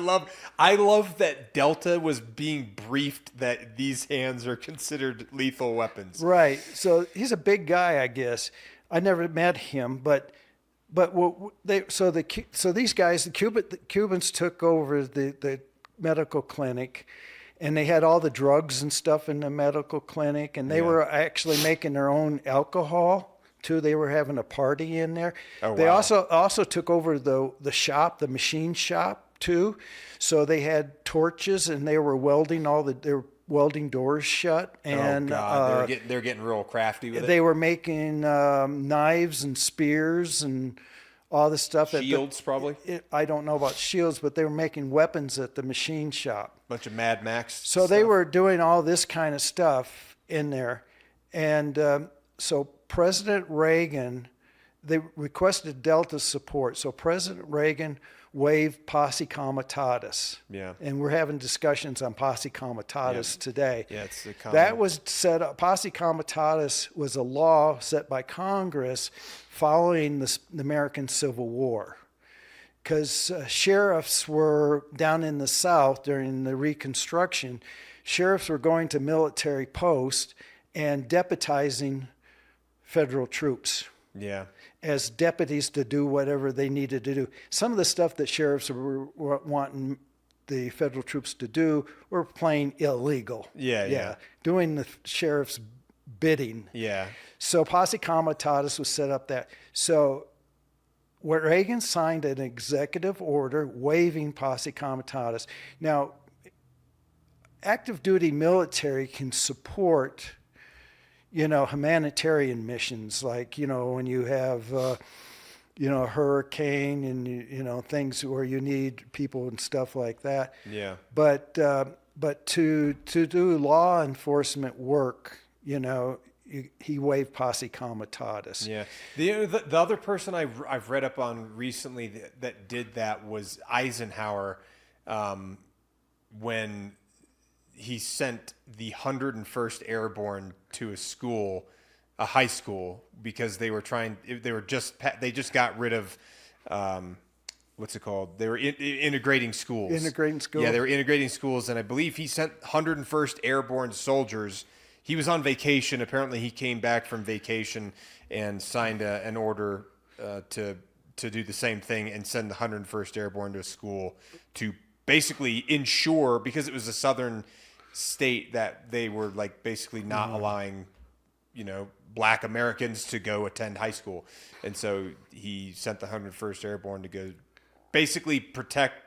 love that Delta was being briefed that these hands are considered lethal weapons. Right. So he's a big guy, I guess. I never met him, but so these guys, the Cubans took over the medical clinic, and they had all the drugs and stuff in the medical clinic, and they were actually making their own alcohol too. They were having a party in there. Oh, They wow. also took over the shop, the machine shop too. So they had torches, and they were welding welding doors shut. And oh God, they're getting real crafty with it. they were making knives and spears and all the stuff. Shields, probably. I don't know about shields, but they were making weapons at the machine shop. Bunch of Mad Max. So stuff. they were doing all this kind of stuff in there. And so President Reagan, they requested Delta support. So President Reagan waived posse comitatus. Yeah. And we're having discussions on posse comitatus today. Yeah, it's the That was set up. Posse comitatus was a law set by Congress following the American Civil War, because sheriffs were down in the South during the Reconstruction. Sheriffs were going to military posts and deputizing federal troops as deputies to do whatever they needed to do. Some of the stuff that sheriffs were wanting the federal troops to do were plain illegal. Doing the sheriff's bidding. Yeah. So posse comitatus was set up that. So Reagan signed an executive order waiving posse comitatus. Now, active duty military can support, humanitarian missions, like, when you have, a hurricane and, things where you need people and stuff like that. Yeah. But to do law enforcement work, he waived posse comitatus. Yeah. The other person I've read up on recently that did that was Eisenhower, when he sent the 101st Airborne to a high school, because they just got rid of, what's it called? They were integrating schools. Integrating schools. Yeah, they were integrating schools, and I believe he sent 101st Airborne soldiers. He was on vacation. Apparently, he came back from vacation and signed an order to do the same thing and send the 101st Airborne to a school to basically ensure, because it was a southern state, that they were like basically not allowing, Black Americans to go attend high school. And so he sent the 101st Airborne to go basically protect